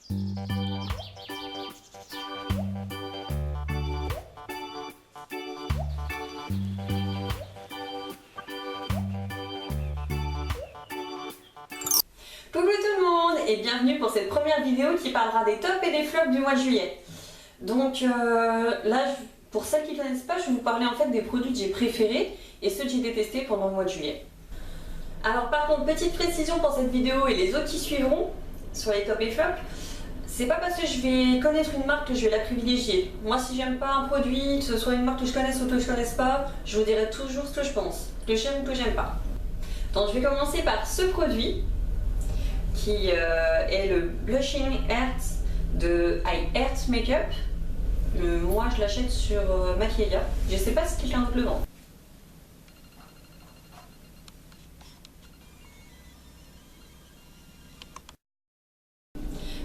Coucou tout le monde et bienvenue pour cette première vidéo qui parlera des tops et des flops du mois de juillet. Donc là, pour celles qui ne connaissent pas, je vais vous parler en fait des produits que j'ai préférés et ceux que j'ai détestés pendant le mois de juillet. Alors par contre, petite précision pour cette vidéo et les autres qui suivront sur les tops et flops, c'est pas parce que je vais connaître une marque que je vais la privilégier. Moi, si j'aime pas un produit, que ce soit une marque que je connaisse ou que je connaisse pas, je vous dirai toujours ce que je pense, que j'aime ou que j'aime pas. Donc je vais commencer par ce produit qui est le Blushing Heart de iHeart Makeup. Moi je l'achète sur Maquilla. Je sais pas si quelqu'un d'autre le vend.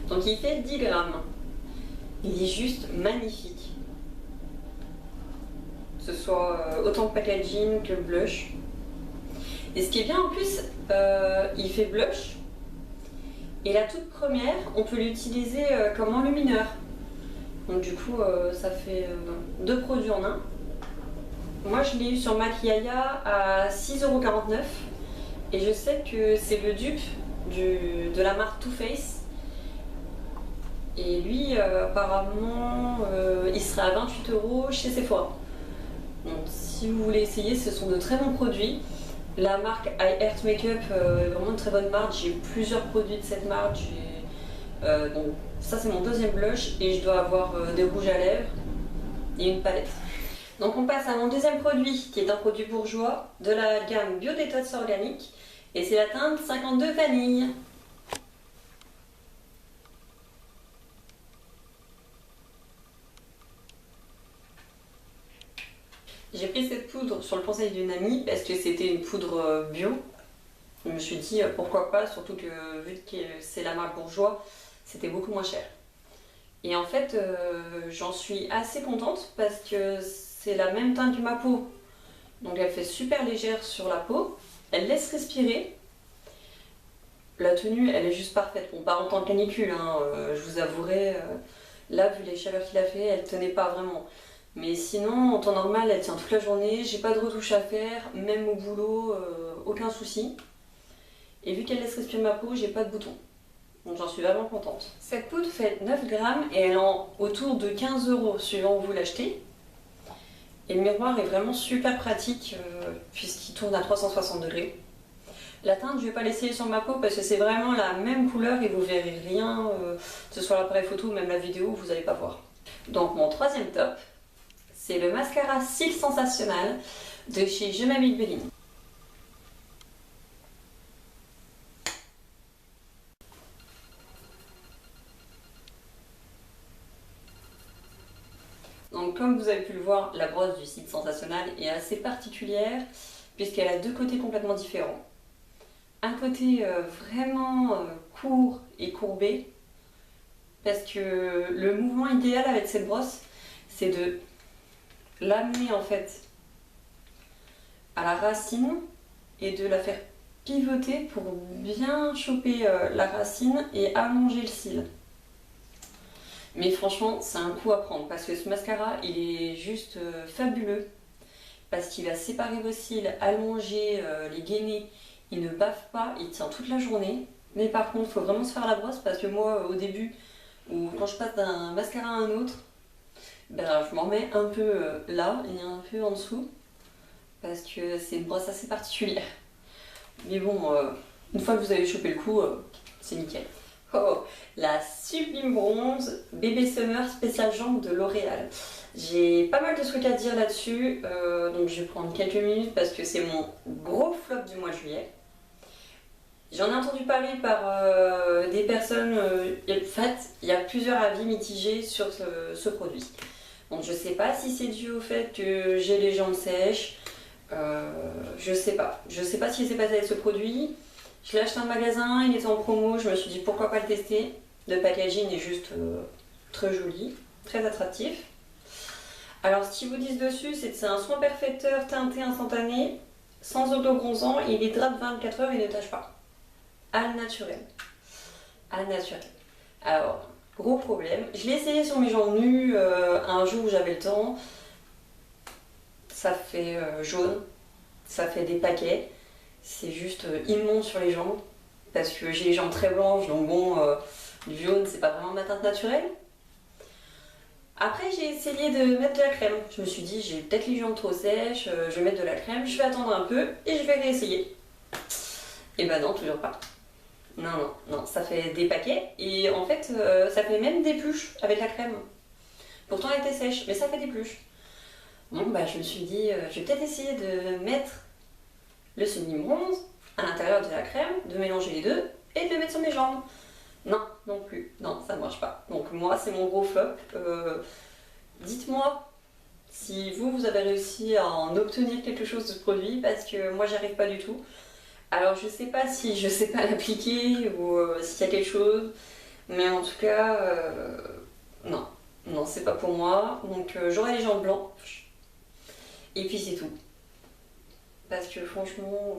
Donc il fait 10 grammes. Il est juste magnifique. Que ce soit autant le packaging que le blush. Et ce qui est bien en plus, il fait blush. Et la toute première, on peut l'utiliser comme enlumineur. Donc du coup, ça fait deux produits en un. Moi, je l'ai eu sur Maquilla à 6,49 €. Et je sais que c'est le dupe de la marque Too Faced. Et lui, apparemment, il serait à 28 € chez Sephora. Donc si vous voulez essayer, ce sont de très bons produits. La marque iHeart Makeup est vraiment une très bonne marque. J'ai plusieurs produits de cette marque. Donc ça c'est mon deuxième blush et je dois avoir des rouges à lèvres et une palette. Donc on passe à mon deuxième produit qui est un produit bourgeois de la gamme Bio Detox Organique et c'est la teinte 52 Vanille. J'ai pris cette poudre sur le conseil d'une amie parce que c'était une poudre bio. Je me suis dit pourquoi pas, surtout que vu que c'est la marque Bourjois, c'était beaucoup moins cher. Et en fait, j'en suis assez contente parce que c'est la même teinte que ma peau. Donc elle fait super légère sur la peau, elle laisse respirer. La tenue, elle est juste parfaite. Bon, pas en temps de canicule, hein, je vous avouerai, là, vu les chaleurs qu'il a fait, elle tenait pas vraiment. Mais sinon, en temps normal, elle tient toute la journée, j'ai pas de retouche à faire, même au boulot, aucun souci. Et vu qu'elle laisse respirer ma peau, j'ai pas de boutons. Donc j'en suis vraiment contente. Cette poudre fait 9 grammes et elle en autour de 15 € suivant où vous l'achetez. Et le miroir est vraiment super pratique puisqu'il tourne à 360 degrés. La teinte, je vais pas l'essayer sur ma peau parce que c'est vraiment la même couleur et vous verrez rien, que ce soit l'appareil photo ou même la vidéo, vous n'allez pas voir. Donc mon troisième top, c'est le mascara Cils Sensationnel de chez Je m'habille Maybelline. Donc comme vous avez pu le voir, la brosse du Cils Sensationnel est assez particulière puisqu'elle a deux côtés complètement différents. Un côté vraiment court et courbé parce que le mouvement idéal avec cette brosse, c'est de l'amener en fait à la racine et de la faire pivoter pour bien choper la racine et allonger le cil. Mais franchement, c'est un coup à prendre parce que ce mascara, il est juste fabuleux parce qu'il va séparer vos cils, allonger les gainés, il ne bave pas, il tient toute la journée. Mais par contre, il faut vraiment se faire la brosse parce que moi, au début, ou quand je passe d'un mascara à un autre, ben, je m'en mets un peu là et un peu en dessous parce que c'est une brosse assez particulière. Mais bon, une fois que vous avez chopé le coup, c'est nickel. Oh, la Sublime Bronze Bébé Summer Spécial Jambes de L'Oréal. J'ai pas mal de trucs à dire là-dessus, donc je vais prendre quelques minutes parce que c'est mon gros flop du mois de juillet. J'en ai entendu parler par des personnes, en fait, il y a plusieurs avis mitigés sur ce produit. Donc je sais pas si c'est dû au fait que j'ai les jambes sèches, je sais pas. Je sais pas ce qui s'est passé avec ce produit. Je l'ai acheté en magasin, il était en promo, je me suis dit pourquoi pas le tester. Le packaging est juste très joli, très attractif. Alors ce qu'ils vous disent dessus, c'est que c'est un soin perfecteur teinté instantané, sans autobronzant, et il hydrate 24 heures et ne tâche pas. Al naturel. Al naturel. Alors, gros problème. Je l'ai essayé sur mes jambes nues un jour où j'avais le temps. Ça fait jaune, ça fait des paquets. C'est juste immonde sur les jambes. Parce que j'ai les jambes très blanches, donc bon, du jaune, c'est pas vraiment ma teinte naturelle. Après, j'ai essayé de mettre de la crème. Je me suis dit, j'ai peut-être les jambes trop sèches, je vais mettre de la crème, je vais attendre un peu et je vais réessayer. Et bah non, toujours pas. Non, non, non, ça fait des paquets et en fait, ça fait même des pluches avec la crème. Pourtant, elle était sèche, mais ça fait des pluches. Bon, bah je me suis dit, je vais peut-être essayer de mettre le semi-bronze à l'intérieur de la crème, de mélanger les deux et de le mettre sur mes jambes. Non, non plus, non, ça ne marche pas. Donc moi, c'est mon gros flop. Dites-moi si vous avez réussi à en obtenir quelque chose de ce produit, parce que moi, j'y arrive pas du tout. Alors, je sais pas si je sais pas l'appliquer ou s'il y a quelque chose, mais en tout cas, non, non, c'est pas pour moi. Donc, j'aurai les jambes blanches, et puis c'est tout. Parce que franchement,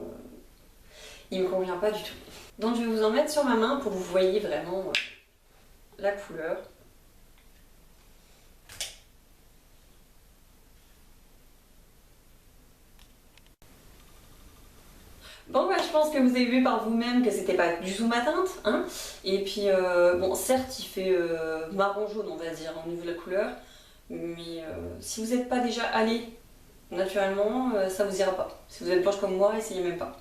il me convient pas du tout. Donc je vais vous en mettre sur ma main pour que vous voyez vraiment la couleur. Bon bah je pense que vous avez vu par vous-même que c'était pas du tout ma teinte, hein. Et puis bon, certes il fait marron jaune on va dire au niveau de la couleur, mais si vous n'êtes pas déjà allé naturellement, ça vous ira pas. Si vous êtes blanche comme moi, essayez même pas.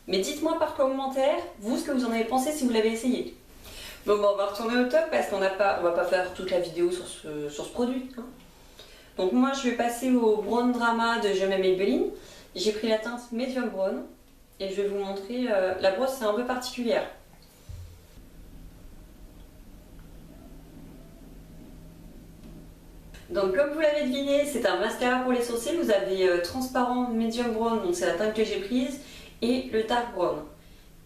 Mais dites-moi par commentaire, vous, ce que vous en avez pensé si vous l'avez essayé. Bon, on va retourner au top parce qu'on va pas faire toute la vidéo sur ce produit. Hein. Donc moi, je vais passer au Brown Drama de Je m'aime Maybelline. J'ai pris la teinte Medium Brown et je vais vous montrer. La brosse, c'est un peu particulière. Donc comme vous l'avez deviné, c'est un mascara pour les sourcils. Vous avez transparent Medium Brown, donc c'est la teinte que j'ai prise, et le Dark Brown.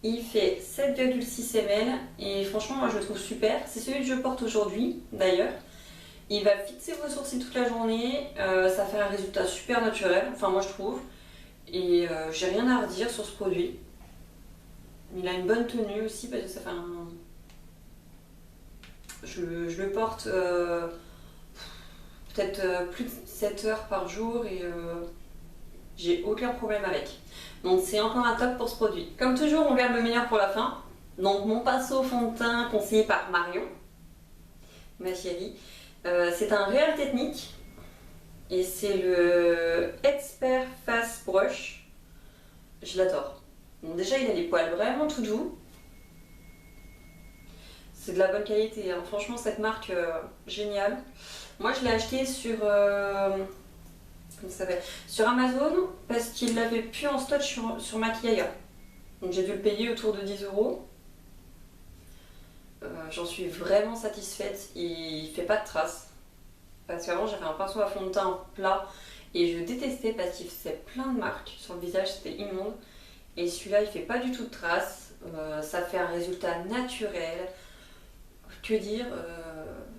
Il fait 7,6 ml et franchement moi je le trouve super. C'est celui que je porte aujourd'hui d'ailleurs. Il va fixer vos sourcils toute la journée, ça fait un résultat super naturel, enfin moi je trouve. Et j'ai rien à redire sur ce produit. Il a une bonne tenue aussi parce que ça fait un... Je le porte peut-être plus de 7 heures par jour et j'ai aucun problème avec. Donc c'est encore un top pour ce produit. Comme toujours, on garde le meilleur pour la fin. Donc mon pinceau fond de teint conseillé par Marion, ma chérie. C'est un Real Technique et c'est le Expert Face Brush. Je l'adore. Bon, déjà il a les poils vraiment tout doux. C'est de la bonne qualité, hein. Franchement cette marque géniale. Moi je l'ai acheté sur... comment ça s'appelle, sur Amazon parce qu'il l'avait plus en stock sur Maquillaya. Donc j'ai dû le payer autour de 10 €. J'en suis vraiment satisfaite. Il fait pas de traces. Parce qu'avant j'avais un pinceau à fond de teint plat et je détestais parce qu'il faisait plein de marques sur le visage, c'était immonde. Et celui-là il fait pas du tout de traces. Ça fait un résultat naturel. Que dire,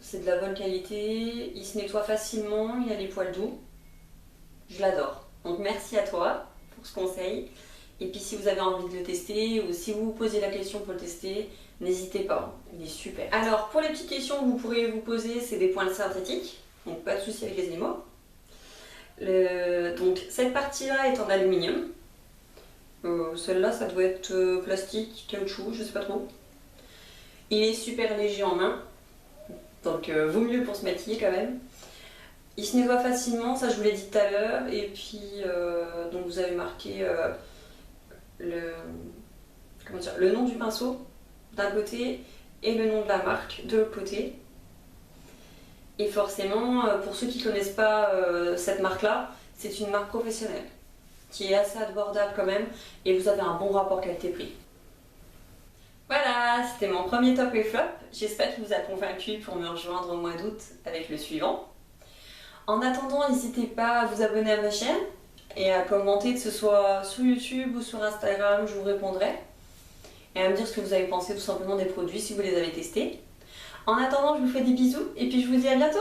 c'est de la bonne qualité. Il se nettoie facilement, il a les poils doux. Je l'adore. Donc merci à toi pour ce conseil. Et puis si vous avez envie de le tester ou si vous vous posez la question pour le tester, n'hésitez pas. Il est super. Alors pour les petites questions que vous pourrez vous poser, c'est des poils synthétiques. Donc pas de souci avec les émaux. Donc cette partie-là est en aluminium. Celle-là ça doit être plastique, caoutchouc, je sais pas trop. Il est super léger en main. Donc vaut mieux pour se maquiller quand même. Il se nettoie facilement, ça je vous l'ai dit tout à l'heure, et puis donc vous avez marqué le nom du pinceau d'un côté et le nom de la marque de l'autre côté. Et forcément, pour ceux qui ne connaissent pas cette marque-là, c'est une marque professionnelle qui est assez abordable quand même, et vous avez un bon rapport qualité-prix. Voilà, c'était mon premier top et flop. J'espère qu'il vous a convaincu pour me rejoindre au mois d'août avec le suivant. En attendant, n'hésitez pas à vous abonner à ma chaîne et à commenter, que ce soit sur YouTube ou sur Instagram, je vous répondrai. Et à me dire ce que vous avez pensé tout simplement des produits si vous les avez testés. En attendant, je vous fais des bisous et puis je vous dis à bientôt.